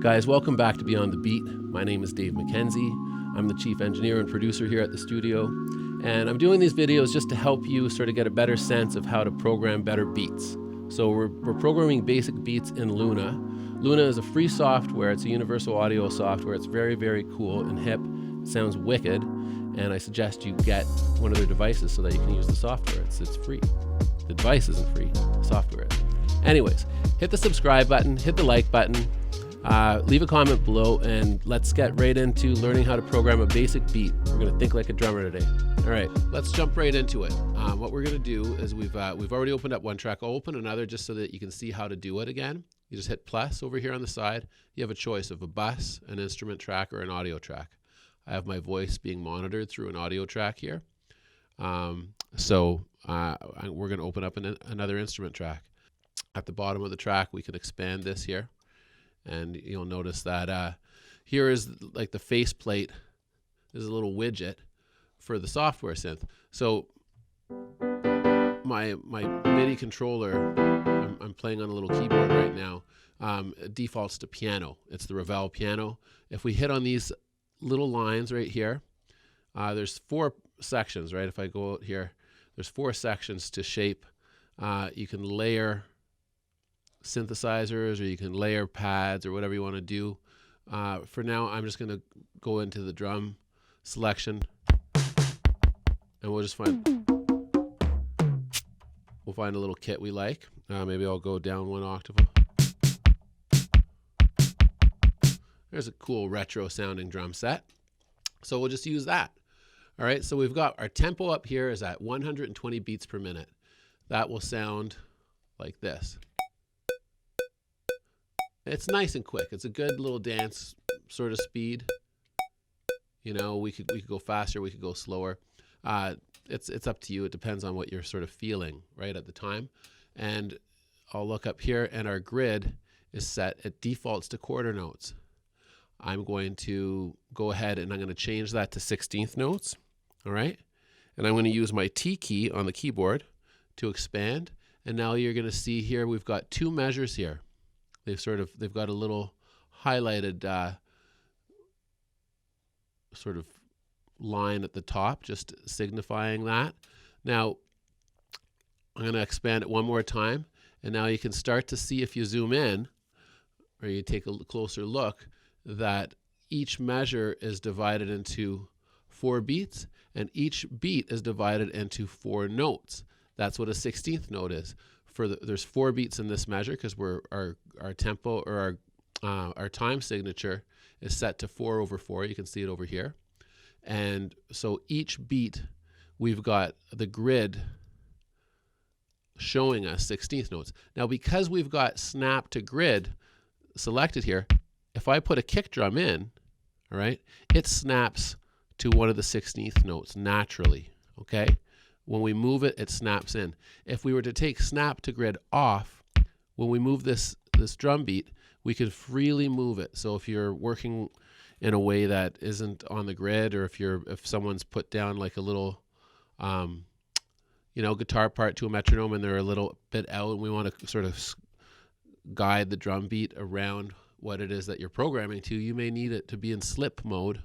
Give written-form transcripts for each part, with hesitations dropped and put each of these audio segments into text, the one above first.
Guys, welcome back to Beyond the Beat. My name is Dave McKenzie. I'm the chief engineer and producer here at the studio. And I'm doing these videos just to help you sort of get a better sense of how to program better beats. So we're programming basic beats in Luna. Luna is a free software. It's a universal audio software. It's very, very cool and hip. It sounds wicked. And I suggest you get one of their devices so that you can use the software. It's free. The device isn't free, the software is. Anyways, hit the subscribe button, hit the like button, leave a comment below, and let's get right into learning how to program a basic beat. We're going to think like a drummer today. All right, let's jump right into it. What we're going to do is we've already opened up one track. I'll open another just so that you can see how to do it again. You just hit plus over here on the side. You have a choice of a bus, an instrument track, or an audio track. I have my voice being monitored through an audio track here. We're going to open up another instrument track. At the bottom of the track, we can expand this here. And you'll notice that here is like the faceplate. There's a little widget for the software synth. So my MIDI controller, I'm playing on a little keyboard right now, defaults to piano. It's the Ravel piano. If we hit on these little lines right here, there's 4 sections, right? If I go out here, there's 4 sections to shape. You can layer synthesizers, or you can layer pads, or whatever you want to do. For now, I'm just going to go into the drum selection, and we'll find a little kit we like. Maybe I'll go down 1 octave. There's a cool retro sounding drum set. So we'll just use that. All right, so we've got our tempo up here is at 120 beats per minute. That will sound like this. It's nice and quick. It's a good little dance sort of speed. You know, we could go faster, we could go slower. It's up to you. It depends on what you're sort of feeling right at the time. And I'll look up here, and our grid is set. It defaults to quarter notes. I'm going to go ahead and I'm going to change that to 16th notes. All right. And I'm going to use my T key on the keyboard to expand. And now you're going to see here we've got 2 measures here. They've got a little highlighted sort of line at the top, just signifying that. Now I'm going to expand it one more time, and now you can start to see, if you zoom in or you take a closer look, that each measure is divided into 4 beats, and each beat is divided into 4 notes. That's what a 16th note is. There's 4 beats in this measure because our tempo, or our time signature is set to 4/4. You can see it over here. And so each beat, we've got the grid showing us 16th notes. Now, because we've got snap to grid selected here, if I put a kick drum in, all right, it snaps to one of the 16th notes naturally, okay? When we move it, it snaps in. If we were to take snap to grid off, when we move this drum beat, we could freely move it. So if you're working in a way that isn't on the grid, or if someone's put down like a little guitar part to a metronome and they're a little bit out, and we want to sort of guide the drum beat around what it is that you're programming to, you may need it to be in slip mode,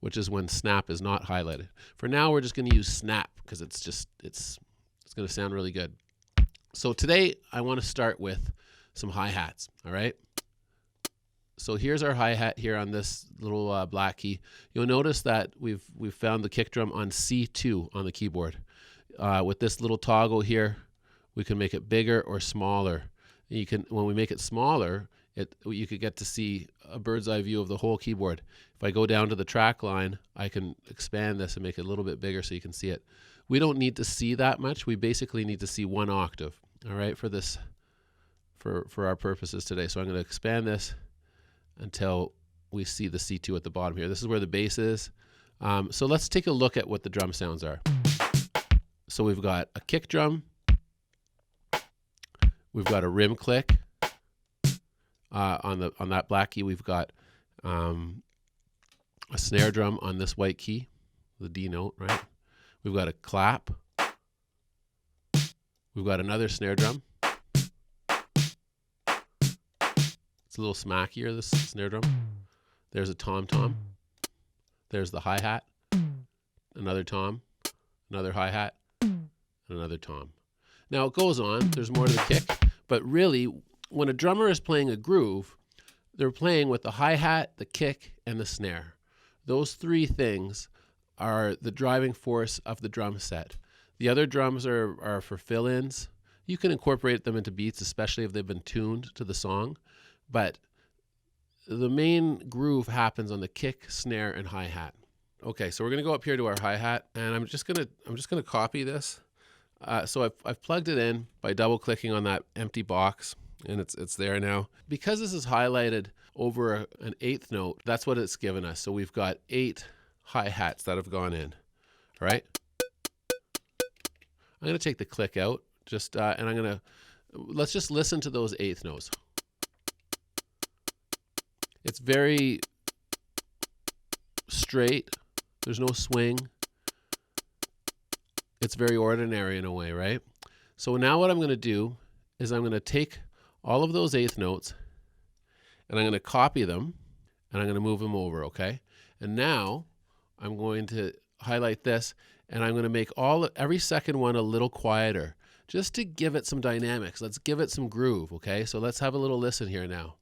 which is when snap is not highlighted. For now, we're just going to use snap because it's going to sound really good. So today I want to start with some hi-hats, all right? So here's our hi-hat here on this little black key. You'll notice that we've found the kick drum on C2 on the keyboard. With this little toggle here, we can make it bigger or smaller. When we make it smaller, you could get to see a bird's eye view of the whole keyboard. If I go down to the track line, I can expand this and make it a little bit bigger so you can see it. We don't need to see that much. We basically need to see 1 octave, all right, for our purposes today. So I'm going to expand this until we see the C2 at the bottom here. This is where the bass is. So let's take a look at what the drum sounds are. So we've got a kick drum. We've got a rim click. On that black key, we've got a snare drum on this white key, the D note, right? We've got a clap. We've got another snare drum. It's a little smackier, this snare drum. There's a tom-tom. There's the hi-hat. Another tom. Another hi-hat. And another tom. Now it goes on. There's more to the kick. But really, when a drummer is playing a groove, they're playing with the hi-hat, the kick, and the snare. Those three things are the driving force of the drum set. The other drums are for fill-ins. You can incorporate them into beats, especially if they've been tuned to the song. But the main groove happens on the kick, snare, and hi-hat. Okay, so we're gonna go up here to our hi-hat, and I'm just gonna copy this. So I've plugged it in by double-clicking on that empty box, and it's there now. Because this is highlighted over an eighth note, that's what it's given us. So we've got 8 hi-hats that have gone in. All right. I'm gonna take the click out, and let's just listen to those eighth notes. It's very straight. There's no swing. It's very ordinary in a way, right? So now what I'm going to do is I'm going to take all of those eighth notes and I'm going to copy them and I'm going to move them over, okay? And now I'm going to highlight this and I'm going to make every second one a little quieter just to give it some dynamics. Let's give it some groove, okay? So let's have a little listen here now.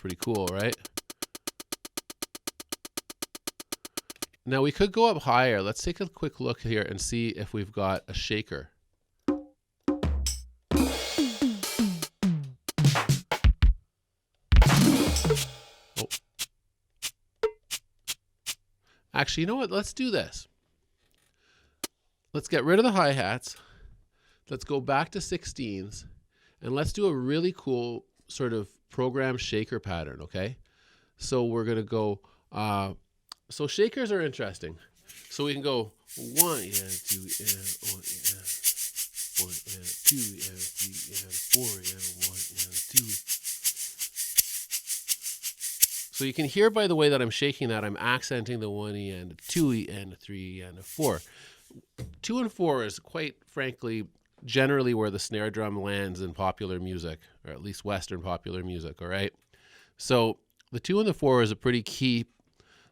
Pretty cool, right? Now we could go up higher. Let's take a quick look here and see if we've got a shaker. Oh. Actually, you know what? Let's do this. Let's get rid of the hi-hats. Let's go back to 16s and let's do a really cool sort of program shaker pattern, okay? So we're going to go, so shakers are interesting. So we can go 1, 2, 1, 2, 3, 4, 1, 2. So you can hear by the way that I'm shaking that, I'm accenting the 1 and 2 and 3 and 4. 2 and 4 is quite frankly generally where the snare drum lands in popular music, or at least Western popular music, all right? So the 2 and the 4 is a pretty key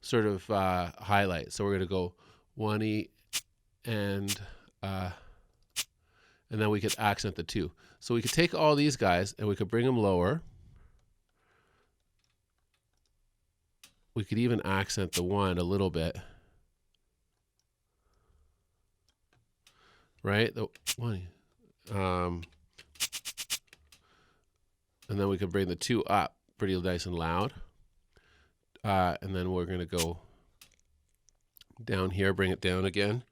sort of highlight. So we're going to go 1 and then we could accent the 2. So we could take all these guys and we could bring them lower. We could even accent the 1 a little bit. Right? The 1. And then we can bring the 2 up pretty nice and loud. And then we're going to go down here, bring it down again,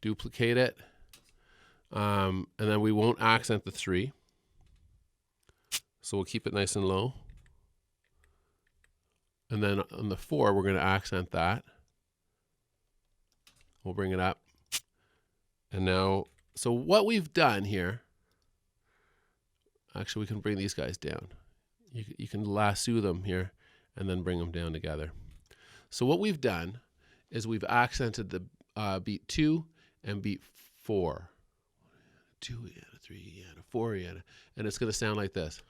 duplicate it. And then we won't accent the 3. So we'll keep it nice and low. And then on the 4, we're going to accent that. We'll bring it up. And now, so what we've done here, actually we can bring these guys down. You can lasso them here and then bring them down together. So what we've done is we've accented the beat 2 and beat 4. 2 and a 3 and a 4 and it's going to sound like this.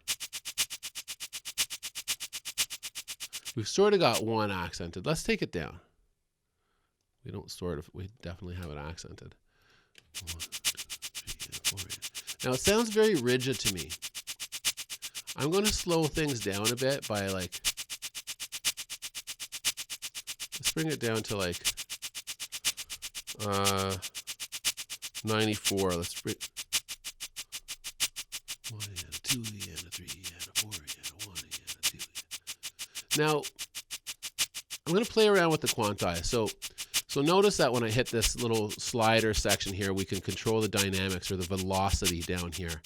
We've sort of got 1 accented. Let's take it down. We don't sort of, we definitely have it accented. 1, 2, 3, 4. Now it sounds very rigid to me. I'm going to slow things down a bit by like, let's bring it down to like 94. Let's bring 1 and a 2 and a 3 and a 4 and a 1 and a 2. Now I'm going to play around with the quantize. So notice that when I hit this little slider section here, we can control the dynamics or the velocity down here.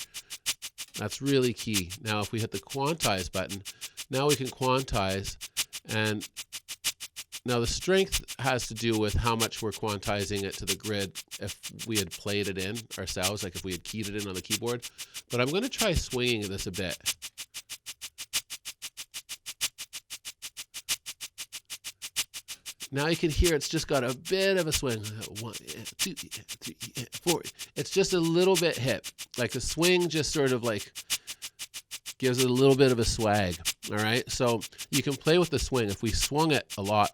That's really key. Now if we hit the quantize button, now we can quantize, and now the strength has to do with how much we're quantizing it to the grid if we had played it in ourselves, like if we had keyed it in on the keyboard. But I'm going to try swinging this a bit. Now you can hear it's just got a bit of a swing. 1, 2, 3, 4. It's just a little bit hip. Like the swing just sort of like gives it a little bit of a swag. All right. So you can play with the swing. If we swung it a lot,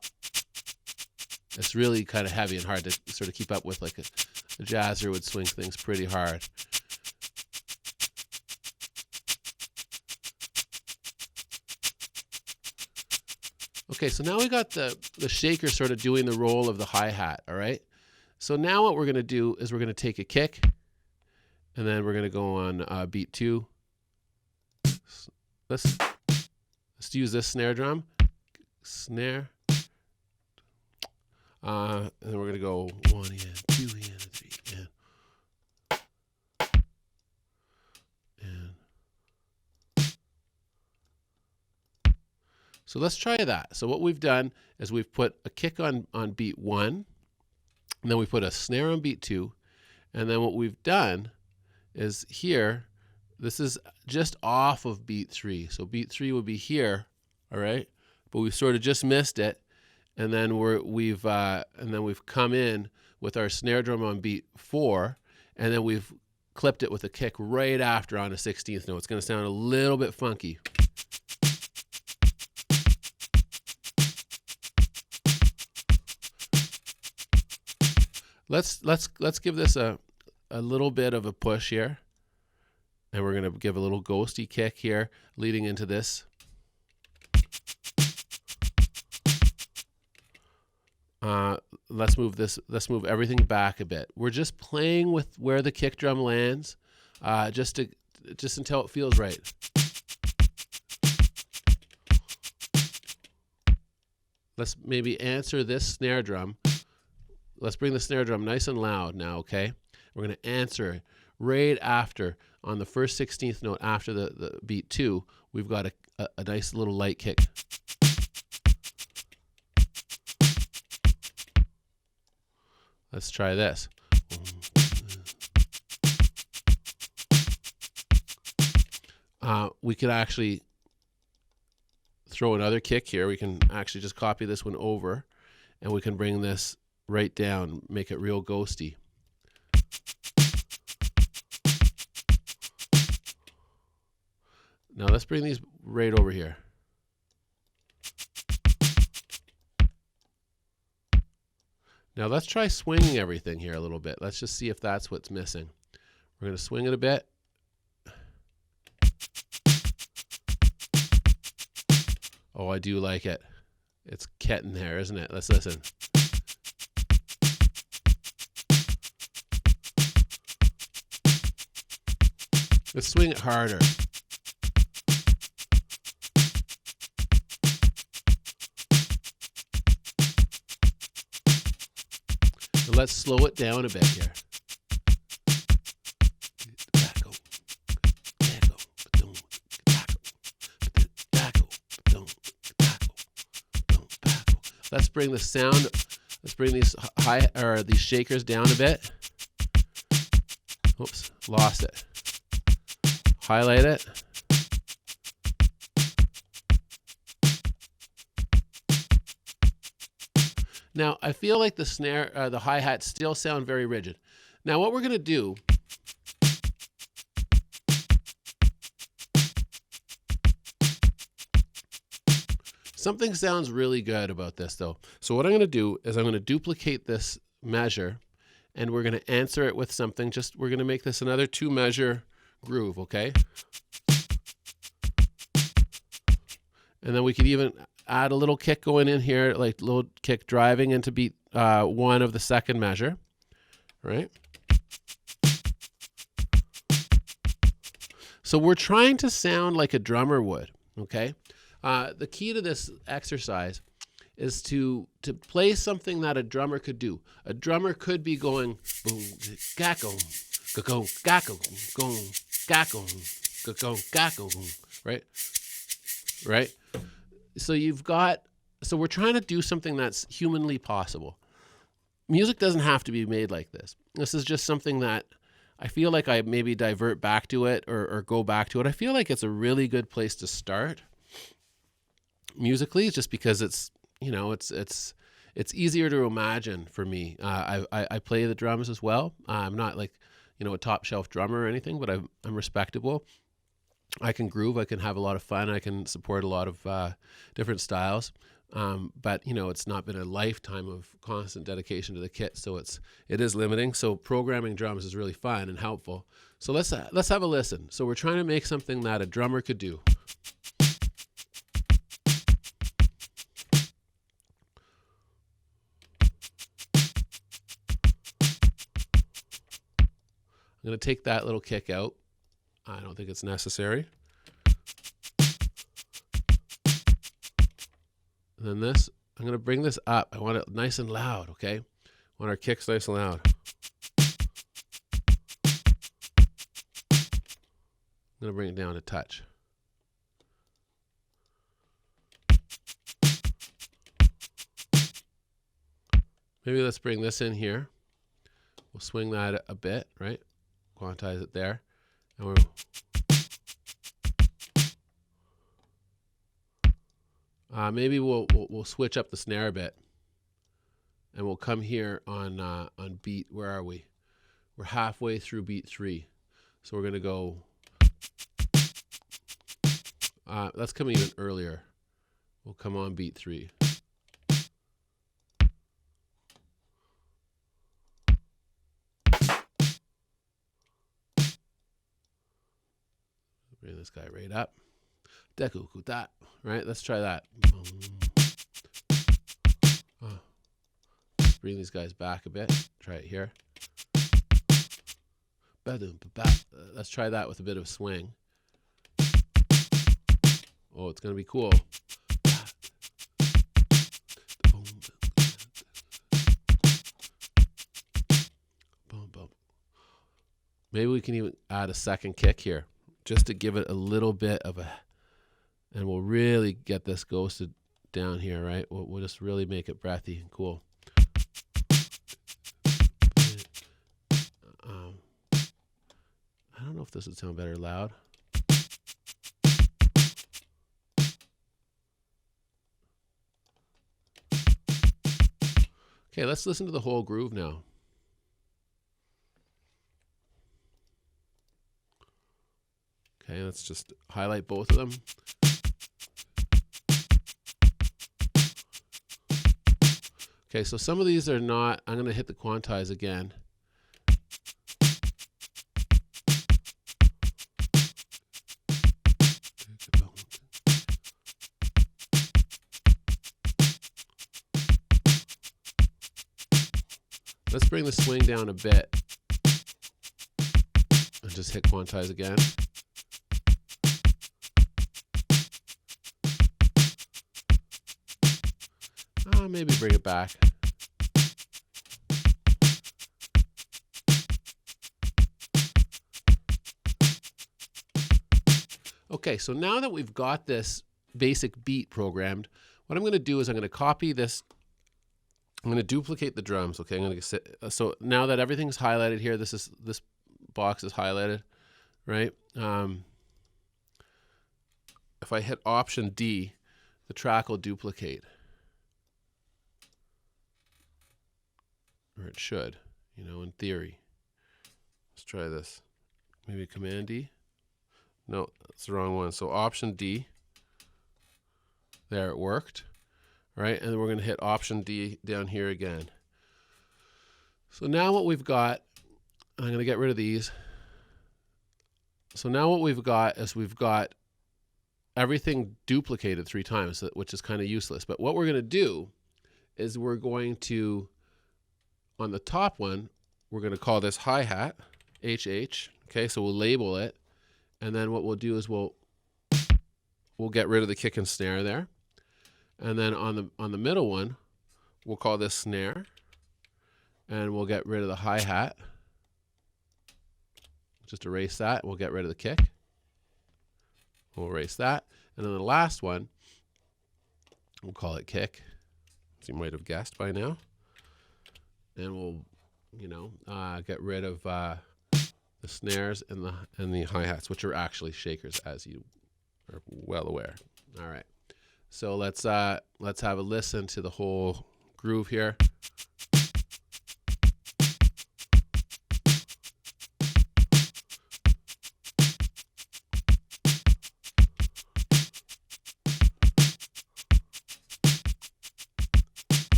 it's really kind of heavy and hard to sort of keep up with. Like a jazzer would swing things pretty hard. Okay, so now we got the shaker sort of doing the role of the hi-hat, all right? So now what we're going to do is we're going to take a kick, and then we're going to go on beat 2. Let's use this snare drum. Snare. And then we're going to go 1 and 2 and 3 and. So let's try that. So what we've done is we've put a kick on beat 1, and then we put a snare on beat 2, and then what we've done is here, this is just off of beat 3. So beat 3 would be here, all right? But we sort of just missed it, and then we've come in with our snare drum on beat 4, and then we've clipped it with a kick right after on a 16th note. It's going to sound a little bit funky. Let's give this a little bit of a push here, and we're gonna give a little ghosty kick here leading into this. Let's move everything back a bit. We're just playing with where the kick drum lands, just until it feels right. Let's maybe answer this snare drum. Let's bring the snare drum nice and loud now, okay? We're going to answer right after, on the first 16th note after the beat 2, we've got a nice little light kick. Let's try this. We could actually throw another kick here. We can actually just copy this one over, and we can bring this right down, make it real ghosty. Now let's bring these right over here. Now let's try swinging everything here a little bit. Let's just see if that's what's missing. We're going to swing it a bit. Oh, I do like it. It's getting there, isn't it? Let's listen. Let's swing it harder. So let's slow it down a bit here. Let's bring the sound. Let's bring these these shakers down a bit. Oops, lost it. Highlight it. Now, I feel like the snare, the hi-hats still sound very rigid. Now, what we're going to do, something sounds really good about this, though. So what I'm going to do is I'm going to duplicate this measure, and we're going to answer it with something. We're going to make this another 2-measure groove, okay? And then we could even add a little kick going in here, like a little kick driving into beat 1 of the second measure, right? So we're trying to sound like a drummer would, okay? The key to this exercise is to play something that a drummer could do. A drummer could be going boom, gacko, go, gacko, go, gacko, go, gacko, right? Right? So we're trying to do something that's humanly possible. Music doesn't have to be made like this. This is just something that I feel like I maybe divert back to it or go back to it. I feel like it's a really good place to start musically, just because it's it's easier to imagine for me. I play the drums as well. I'm not like, a top shelf drummer or anything, but I'm respectable. I can groove. I can have a lot of fun. I can support a lot of different styles. But it's not been a lifetime of constant dedication to the kit, so it is limiting. So programming drums is really fun and helpful. So let's have a listen. So we're trying to make something that a drummer could do. I'm going to take that little kick out. I don't think it's necessary. And then this, I'm going to bring this up. I want it nice and loud, okay? I want our kicks nice and loud. I'm going to bring it down a touch. Maybe let's bring this in here. We'll swing that a bit, right? Quantize it there. And maybe we'll switch up the snare a bit, and we'll come here on beat. Where are we? We're halfway through beat 3, so we're gonna go. Let's come even earlier. We'll come on beat 3. Bring this guy right up. Right? Let's try that. Bring these guys back a bit. Try it here. Let's try that with a bit of swing. Oh, it's going to be cool. Maybe we can even add a second kick here, just to give it a little bit of and we'll really get this ghosted down here, right? We'll just really make it breathy and cool. I don't know if this would sound better loud. Okay, let's listen to the whole groove now. Okay, let's just highlight both of them. Okay, so some of these are not, I'm going to hit the quantize again. Let's bring the swing down a bit and just hit quantize again. Maybe bring it back. Okay, so now that we've got this basic beat programmed, what I'm going to do is I'm going to copy this. I'm going to duplicate the drums. Okay, I'm going to so now that everything's highlighted here, this box is highlighted, right? If I hit Option D, the track will duplicate. Or it should, in theory. Let's try this. Maybe Command D. No, that's the wrong one. So Option D. There, it worked. Right, and then we're going to hit Option D down here again. So now what we've got, I'm going to get rid of these. So now what we've got is we've got everything duplicated 3 times, which is kind of useless. But what we're going to do is we're going to, on the top one, we're going to call this hi-hat, HH. Okay, so we'll label it. And then what we'll do is we'll get rid of the kick and snare there. And then on the middle one, we'll call this snare. And we'll get rid of the hi-hat. Just erase that. We'll get rid of the kick. We'll erase that. And then the last one, we'll call it kick, as you might have guessed by now. And we'll, get rid of the snares and the hi-hats, which are actually shakers, as you are well aware. All right, so let's have a listen to the whole groove here.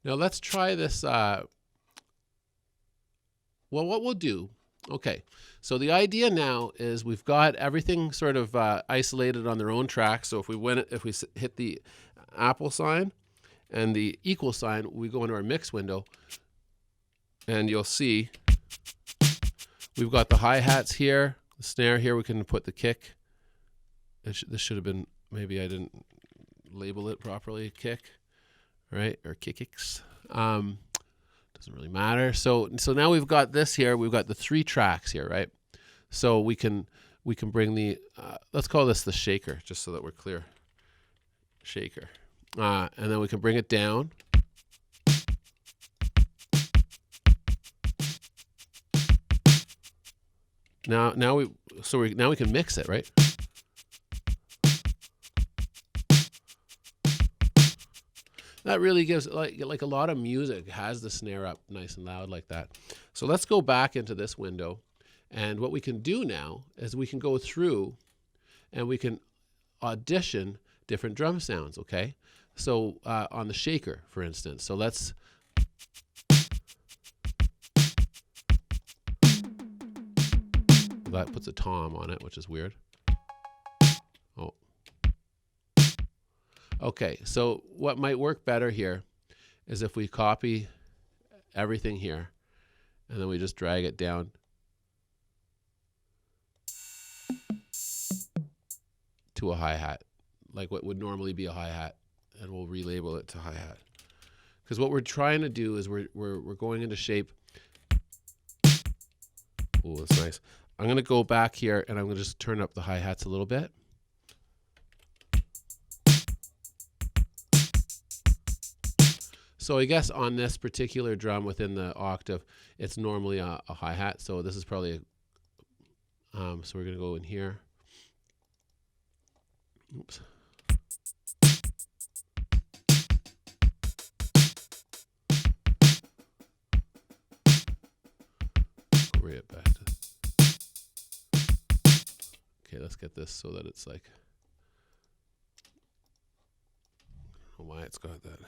Now let's try this. Well, what we'll do, okay, so the idea now is we've got everything sort of isolated on their own track. So if we hit the Apple sign and the equal sign, we go into our mix window, and you'll see we've got the hi-hats here, the snare here. We can put the kick. This should have been, maybe I didn't label it properly, kick, right? Or kicks. Doesn't really matter. So now we've got this here. We've got the 3 tracks here, right? So we can bring the let's call this the shaker, just so that we're clear. Shaker, and then we can bring it down. Now we can mix it, right? That really gives, like a lot of music has the snare up nice and loud like that. So let's go back into this window, and what we can do now is we can go through and we can audition different drum sounds, okay? So on the shaker, for instance. So let's that puts a tom on it, which is weird. Oh. Okay, so what might work better here is if we copy everything here and then we just drag it down to a hi-hat, like what would normally be a hi-hat, and we'll relabel it to hi-hat. Because what we're trying to do is we're going into shape. Oh, that's nice. I'm going to go back here and I'm going to just turn up the hi-hats a little bit. So I guess on this particular drum within the octave, it's normally a hi-hat. So this is probably so we're going to go in here. Oops. Bring it back to. Okay, let's get this so that it's like. I don't know why it's got that.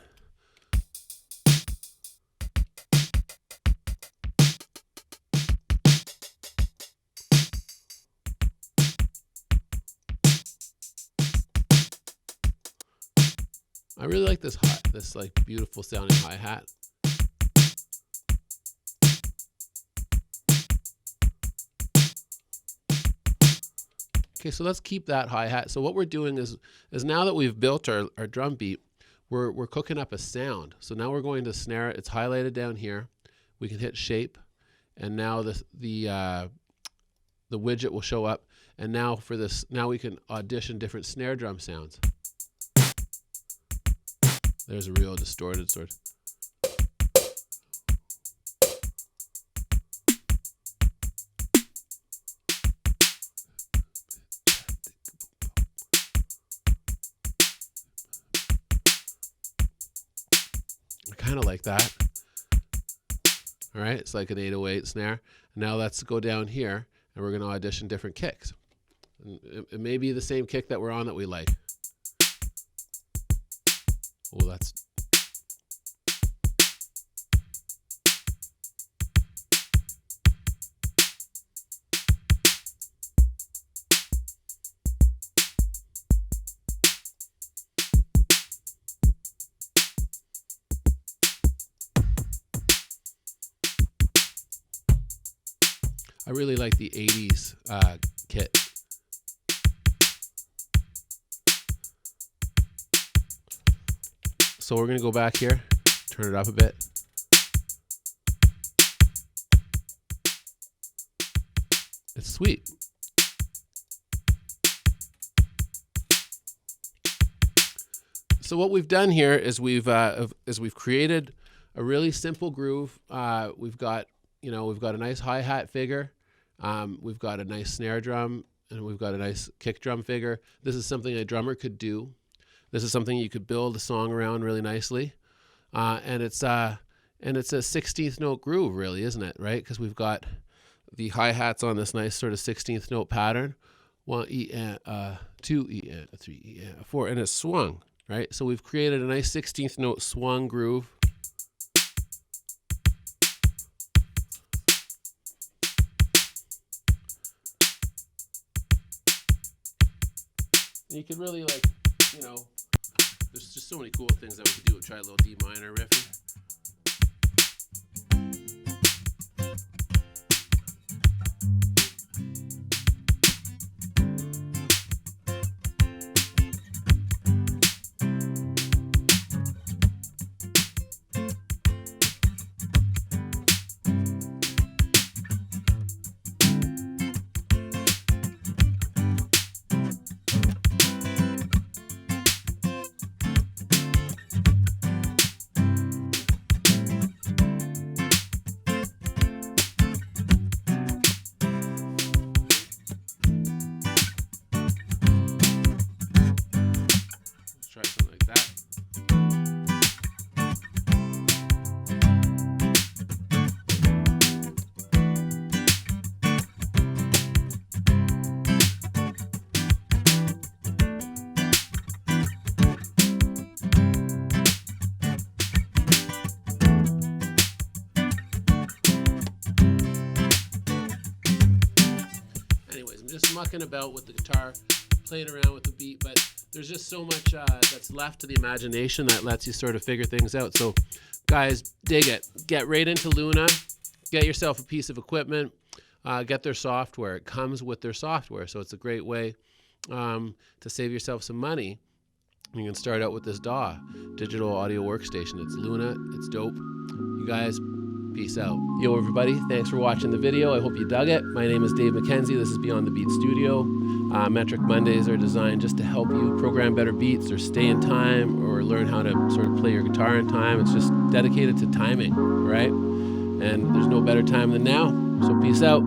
I really like this like beautiful sounding hi-hat. Okay, so let's keep that hi-hat. So what we're doing is now that we've built our drum beat, we're cooking up a sound. So now we're going to snare it. It's highlighted down here. We can hit shape, and now the widget will show up. And now for this, now we can audition different snare drum sounds. There's a real distorted sort. I kind of like that. All right, it's like an 808 snare. Now let's go down here and we're going to audition different kicks. And it may be the same kick that we're on that we like. Oh, that's. I really like the 80s kit. So we're going to go back here, turn it up a bit. It's sweet. So what we've done here is we've created a really simple groove. We've got a nice hi-hat figure. We've got a nice snare drum, and we've got a nice kick drum figure. This is something a drummer could do. This is something you could build a song around really nicely. And it's a 16th note groove, really, isn't it? Right? Because we've got the hi-hats on this nice sort of 16th note pattern. 1 E and 2 E and 3 E and 4, and it's swung, right? So we've created a nice 16th note swung groove. And you could really, like, you know, there's just so many cool things that we could do. Try a little D minor riff here. Try something like that. Anyways, I'm just mucking about with the guitar, playing around with the beat, but there's just so much that's left to the imagination that lets you sort of figure things out. So guys, dig it. Get right into Luna. Get yourself a piece of equipment. Get their software. It comes with their software, so it's a great way to save yourself some money. You can start out with this DAW, digital audio workstation. It's Luna. It's dope. You guys, peace out. Yo, everybody. Thanks for watching the video. I hope you dug it. My name is Dave McKenzie. This is Beyond the Beat Studio. Metric Mondays are designed just to help you program better beats or stay in time or learn how to sort of play your guitar in time. It's just dedicated to timing, right? And there's no better time than now. So peace out.